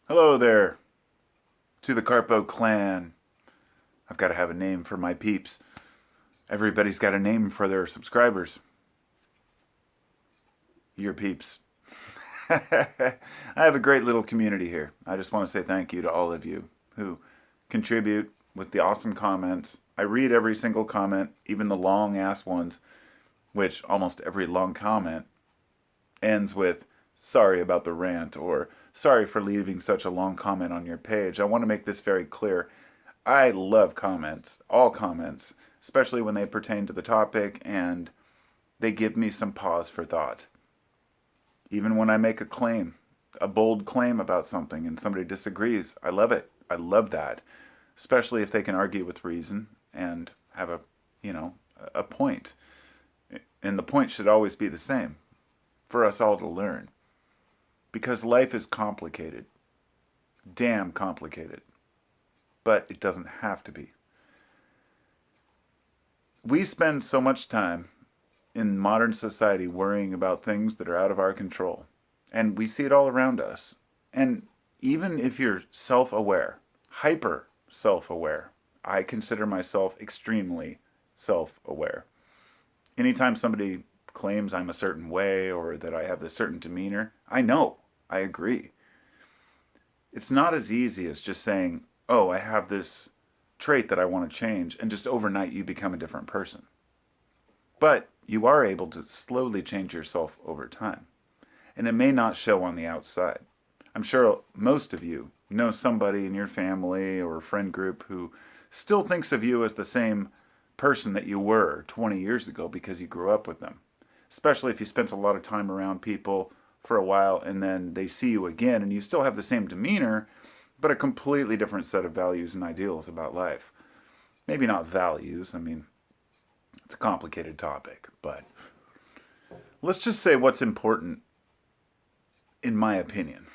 Hello there to the Carpo clan. I've got to have a name for my peeps. Everybody's got a name for their subscribers. Your peeps. I have a great little community here. I just want to say thank you to all of you who contribute with the awesome comments. I read every single comment, even the long ass ones, which almost every long comment ends with sorry about the rant or sorry for leaving such a long comment on your page. I want to make this very clear. I love comments, all comments, especially when they pertain to the topic and they give me some pause for thought. Even when I make a claim, a bold claim about something and somebody disagrees, I love it. I love that, especially if they can argue with reason and have you know, a point. And the point should always be the same for us all to learn because life is complicated. Damn complicated. But it doesn't have to be. We spend so much time in modern society worrying about things that are out of our control. And we see it all around us. And even if you're self aware, hyper self aware, I consider myself extremely self aware. Anytime somebody claims I'm a certain way or that I have this certain demeanor, I know, I agree. It's not as easy as just saying, oh, I have this trait that I want to change, and just overnight you become a different person. But you are able to slowly change yourself over time. And it may not show on the outside. I'm sure most of you know somebody in your family or friend group who still thinks of you as the same person that you were 20 years ago because you grew up with them. Especially if you spent a lot of time around people for a while and then they see you again and you still have the same demeanor, but a completely different set of values and ideals about life. Maybe not values, I mean, it's a complicated topic, but let's just say what's important, in my opinion,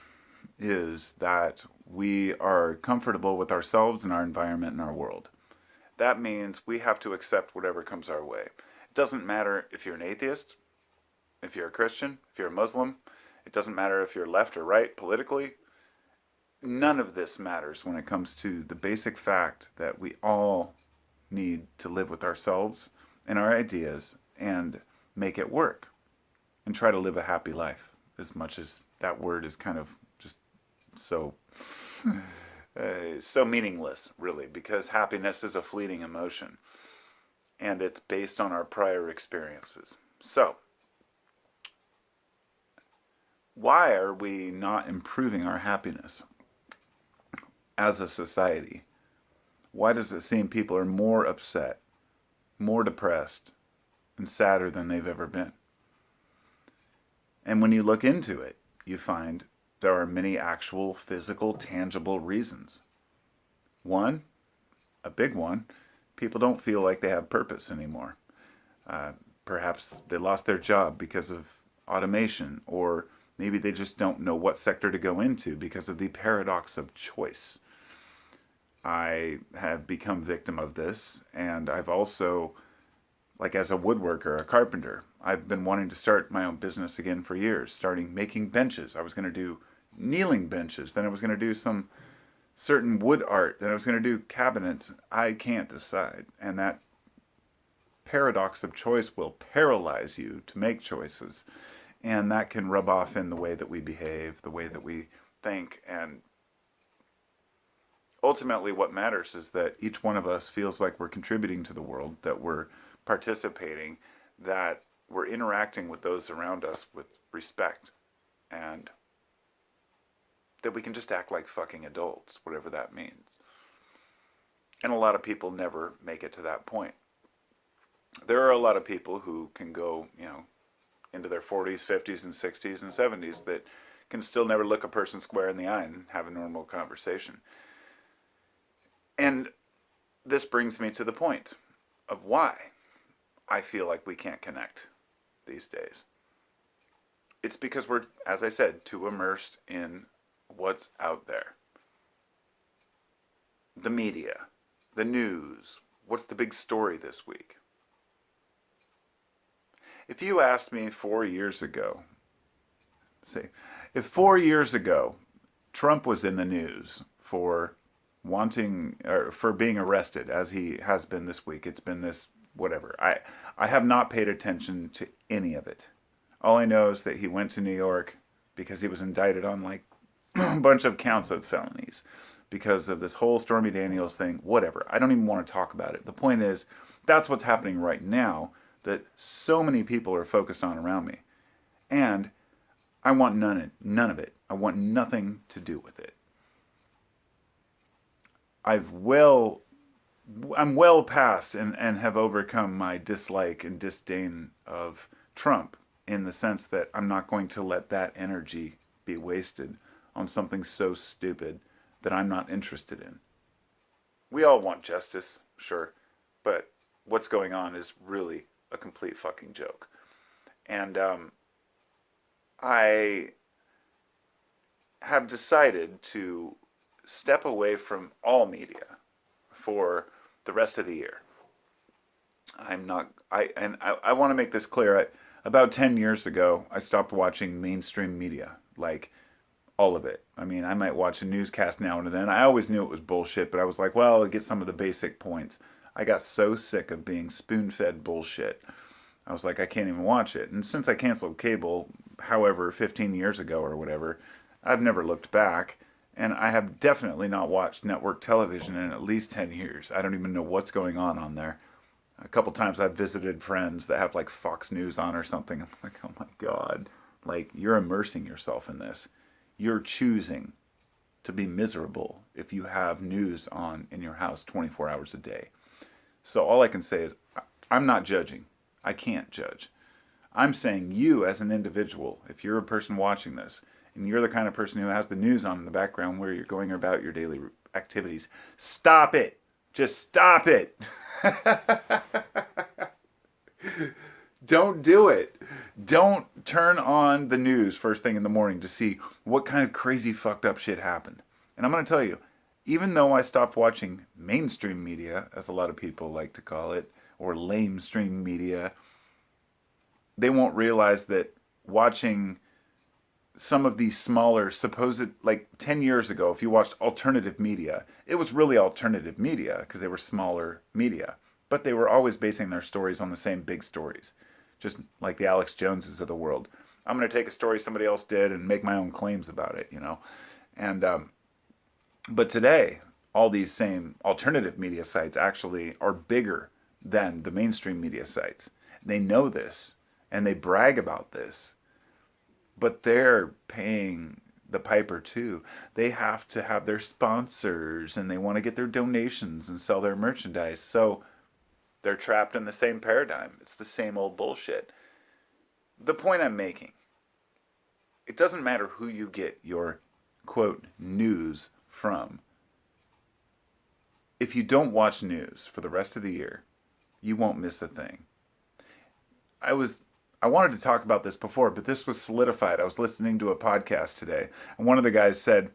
is that we are comfortable with ourselves and our environment and our world. That means we have to accept whatever comes our way. It doesn't matter if you're an atheist, if you're a Christian, if you're a Muslim. It doesn't matter if you're left or right politically. None of this matters when it comes to the basic fact that we all need to live with ourselves and our ideas and make it work and try to live a happy life, as much as that word is kind of just so so meaningless, really, because happiness is a fleeting emotion and it's based on our prior experiences. So, why are we not improving our happiness as a society? Why does it seem people are more upset, more depressed, and sadder than they've ever been? And when you look into it, you find there are many actual, physical, tangible reasons. One, a big one, people don't feel like they have purpose anymore. Uh, Perhaps they lost their job because of automation, or maybe they just don't know what sector to go into because of the paradox of choice. I have become victim of this, and I've also, like as a woodworker, a carpenter, I've been wanting to start my own business again for years, starting making benches. I was going to do kneeling benches, then I was going to do some certain wood art, then I was going to do cabinets. I can't decide, and that paradox of choice will paralyze you to make choices, and that can rub off in the way that we behave, the way that we think, and ultimately what matters is that each one of us feels like we're contributing to the world, that we're participating, that we're interacting with those around us with respect, and that we can just act like fucking adults, whatever that means. And a lot of people never make it to that point. There are a lot of people who can go, into their 40s, 50s, and 60s and 70s that can still never look a person square in the eye and have a normal conversation. And this brings me to the point of why I feel like we can't connect these days. It's because we're, as I said, too immersed in what's out there. The media, the news, what's the big story this week? If you asked me 4 years ago, say, if 4 years ago Trump was in the news for wanting or for being arrested as he has been this week. It's been this whatever. I have not paid attention to any of it. All I know is that he went to New York because he was indicted on like a bunch of counts of felonies because of this whole Stormy Daniels thing. Whatever. I don't even want to talk about it. The point is, that's what's happening right now that so many people are focused on around me. And I want none of it. I want nothing to do with it. I'm well past and have overcome my dislike and disdain of Trump in the sense that I'm not going to let that energy be wasted on something so stupid that I'm not interested in. We all want justice, sure, but what's going on is really a complete fucking joke. And I have decided to step away from all media for the rest of the year. I'm not. I want to make this clear. About 10 years ago, I stopped watching mainstream media, like all of it. I mean, I might watch a newscast now and then. I always knew it was bullshit, but I was like, well, I'll get some of the basic points. I got so sick of being spoon-fed bullshit. I was like, I can't even watch it. And since I canceled cable, however, 15 years ago or whatever, I've never looked back. And I have definitely not watched network television in at least 10 years. I don't even know what's going on there. A couple times I've visited friends that have like Fox News on or something. I'm like, oh my God. Like, you're immersing yourself in this. You're choosing to be miserable if you have news on in your house 24 hours a day. So all I can say is, I'm not judging. I can't judge. I'm saying you as an individual, if you're a person watching this, and you're the kind of person who has the news on in the background where you're going about your daily activities, stop it. Just stop it. Don't do it. Don't turn on the news first thing in the morning to see what kind of crazy fucked up shit happened. And I'm going to tell you, even though I stopped watching mainstream media, as a lot of people like to call it, or lamestream media, they won't realize that watching some of these smaller supposed, like 10 years ago, if you watched alternative media, it was really alternative media because they were smaller media, but they were always basing their stories on the same big stories, just like the Alex Joneses of the world. I'm going to take a story somebody else did and make my own claims about it, you know. And but today, all these same alternative media sites actually are bigger than the mainstream media sites. They know this and they brag about this, but they're paying the piper too. They have to have their sponsors and they want to get their donations and sell their merchandise. So they're trapped in the same paradigm. It's the same old bullshit. The point I'm making, it doesn't matter who you get your quote news from. If you don't watch news for the rest of the year, you won't miss a thing. I wanted to talk about this before, but this was solidified. I was listening to a podcast today, and one of the guys said,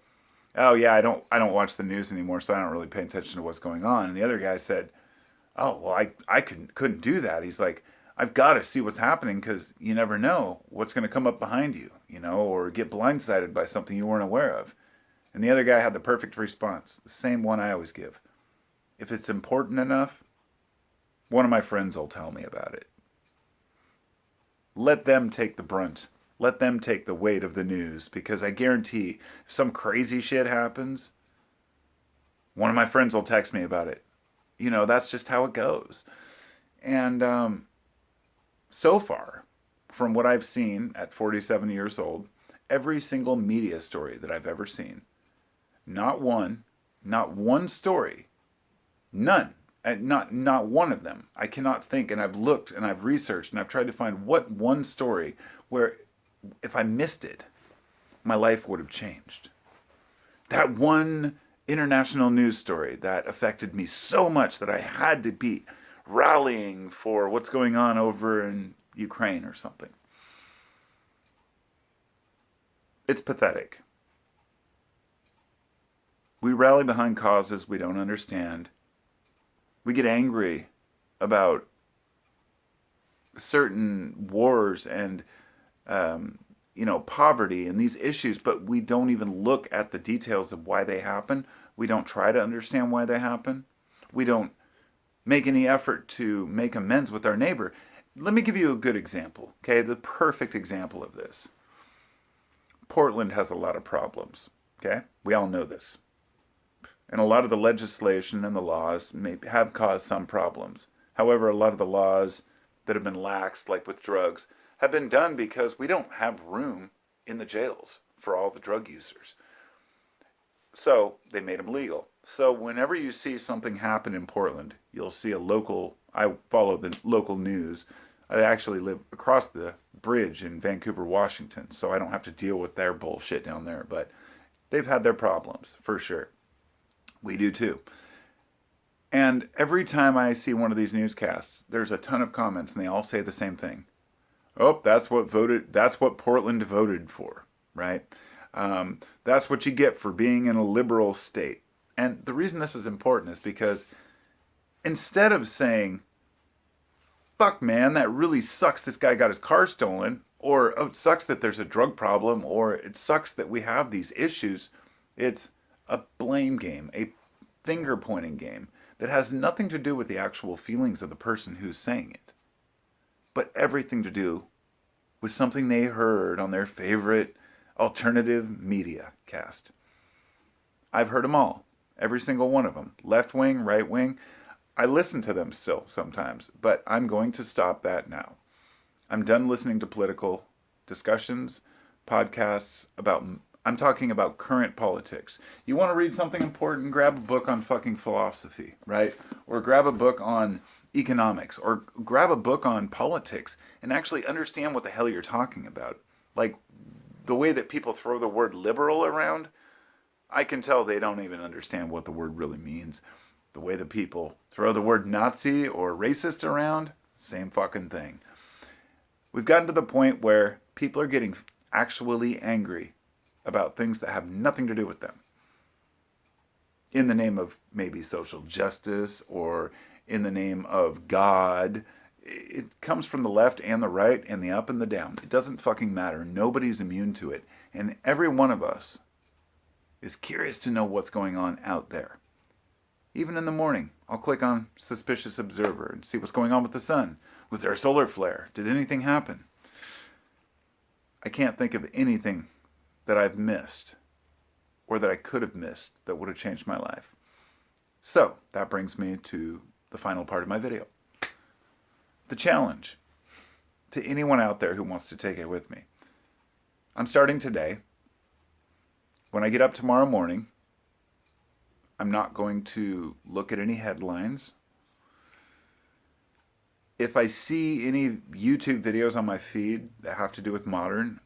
"Oh yeah, I don't watch the news anymore, so I don't really pay attention to what's going on." And the other guy said, "Oh well, I couldn't do that." He's like, "I've got to see what's happening because you never know what's going to come up behind you, you know, or get blindsided by something you weren't aware of." And the other guy had the perfect response, the same one I always give. If it's important enough, one of my friends will tell me about it. Let them take the brunt. Let them take the weight of the news because I guarantee if some crazy shit happens, one of my friends will text me about it. You know, that's just how it goes. And so far, from what I've seen at 47 years old, every single media story that I've ever seen, not one story, none, and not one of them. I cannot think, and I've looked and I've researched and I've tried to find what one story where if I missed it, my life would have changed. That one international news story that affected me so much that I had to be rallying for what's going on over in Ukraine or something. It's pathetic. We rally behind causes we don't understand. We get angry about certain wars and poverty and these issues, but we don't even look at the details of why they happen. We don't try to understand why they happen. We don't make any effort to make amends with our neighbor. Let me give you a good example, okay? The perfect example of this. Portland has a lot of problems, okay? We all know this. And a lot of the legislation and the laws have caused some problems. However, a lot of the laws that have been laxed, like with drugs, have been done because we don't have room in the jails for all the drug users. So they made them legal. So whenever you see something happen in Portland, you'll see I follow the local news. I actually live across the bridge in Vancouver, Washington, so I don't have to deal with their bullshit down there, but they've had their problems, for sure. We do too. And every time I see one of these newscasts, there's a ton of comments and they all say the same thing. Oh, that's what Portland voted for, right? That's what you get for being in a liberal state. And the reason this is important is because instead of saying, fuck man, that really sucks this guy got his car stolen, or oh, it sucks that there's a drug problem, or it sucks that we have these issues, it's a blame game, a finger pointing game that has nothing to do with the actual feelings of the person who's saying it, but everything to do with something they heard on their favorite alternative media cast. I've heard them all, every single one of them, left wing, right wing. I listen to them still sometimes, but I'm going to stop that now. I'm done listening to political discussions, podcasts I'm talking about current politics. You want to read something important, grab a book on fucking philosophy, right? Or grab a book on economics, or grab a book on politics and actually understand what the hell you're talking about. Like, the way that people throw the word liberal around, I can tell they don't even understand what the word really means. The way that people throw the word Nazi or racist around, same fucking thing. We've gotten to the point where people are getting actually angry about things that have nothing to do with them, in the name of maybe social justice or in the name of God. It comes from the left and the right and the up and the down. It doesn't fucking matter. Nobody's immune to it. And every one of us is curious to know what's going on out there. Even in the morning, I'll click on Suspicious Observer and see what's going on with the sun. Was there a solar flare? Did anything happen? I can't think of anything that I've missed or that I could have missed that would have changed my life. So that brings me to the final part of my video. The challenge to anyone out there who wants to take it with me. I'm starting today. When I get up tomorrow morning, I'm not going to look at any headlines. If I see any YouTube videos on my feed that have to do with modern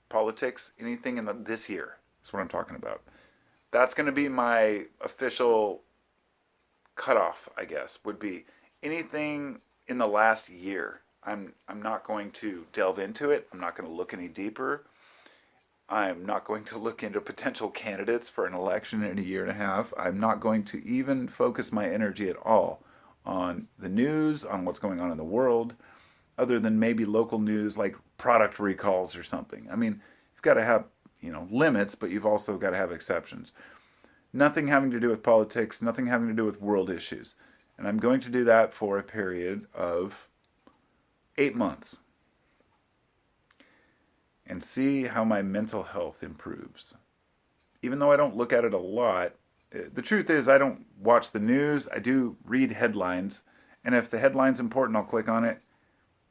politics, anything in this year, that's what I'm talking about. That's going to be my official cutoff, I guess, would be anything in the last year. I'm not going to delve into it. I'm not going to look any deeper. I'm not going to look into potential candidates for an election in a year and a half. I'm not going to even focus my energy at all on the news, on what's going on in the world, other than maybe local news like product recalls or something. I mean, you've got to have, limits, but you've also got to have exceptions. Nothing having to do with politics, nothing having to do with world issues. And I'm going to do that for a period of 8 months. And see how my mental health improves. Even though I don't look at it a lot, the truth is I don't watch the news. I do read headlines. And if the headline's important, I'll click on it.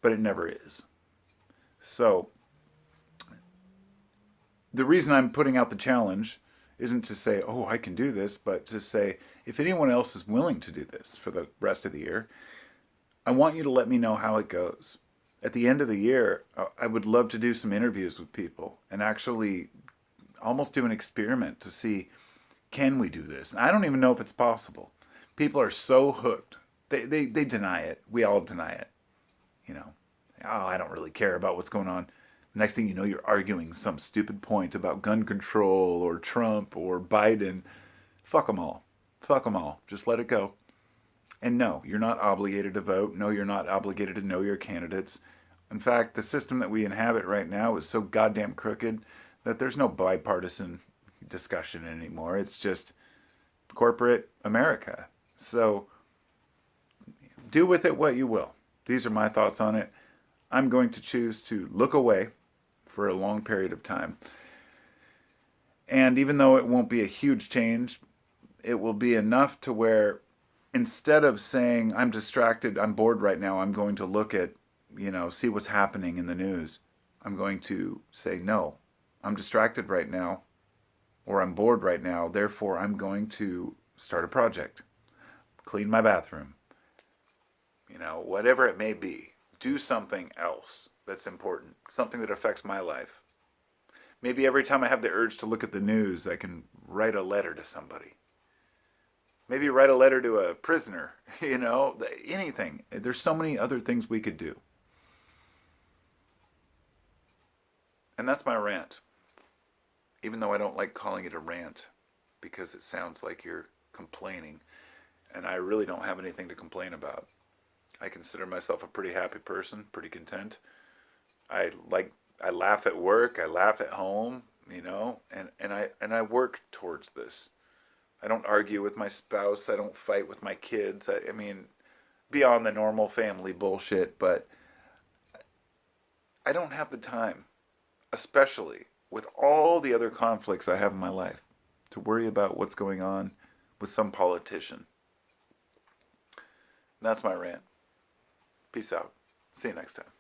But it never is. So, the reason I'm putting out the challenge isn't to say, oh, I can do this, but to say, if anyone else is willing to do this for the rest of the year, I want you to let me know how it goes. At the end of the year, I would love to do some interviews with people and actually almost do an experiment to see, can we do this? I don't even know if it's possible. People are so hooked. They deny it. We all deny it. Oh, I don't really care about what's going on. Next thing you know, you're arguing some stupid point about gun control or Trump or Biden. Fuck them all. Fuck them all. Just let it go. And no, you're not obligated to vote. No, you're not obligated to know your candidates. In fact, the system that we inhabit right now is so goddamn crooked that there's no bipartisan discussion anymore. It's just corporate America. So do with it what you will. These are my thoughts on it. I'm going to choose to look away for a long period of time. And even though it won't be a huge change, it will be enough to where instead of saying, I'm distracted, I'm bored right now, I'm going to look at, see what's happening in the news, I'm going to say, no, I'm distracted right now, or I'm bored right now, therefore I'm going to start a project, clean my bathroom, whatever it may be. Do something else that's important, something that affects my life. Maybe every time I have the urge to look at the news, I can write a letter to somebody. Maybe write a letter to a prisoner, anything. There's so many other things we could do. And that's my rant. Even though I don't like calling it a rant because it sounds like you're complaining. And I really don't have anything to complain about. I consider myself a pretty happy person, pretty content. I laugh at work, I laugh at home, and I work towards this. I don't argue with my spouse, I don't fight with my kids. I mean, beyond the normal family bullshit, but I don't have the time, especially with all the other conflicts I have in my life, to worry about what's going on with some politician. And that's my rant. Peace out. See you next time.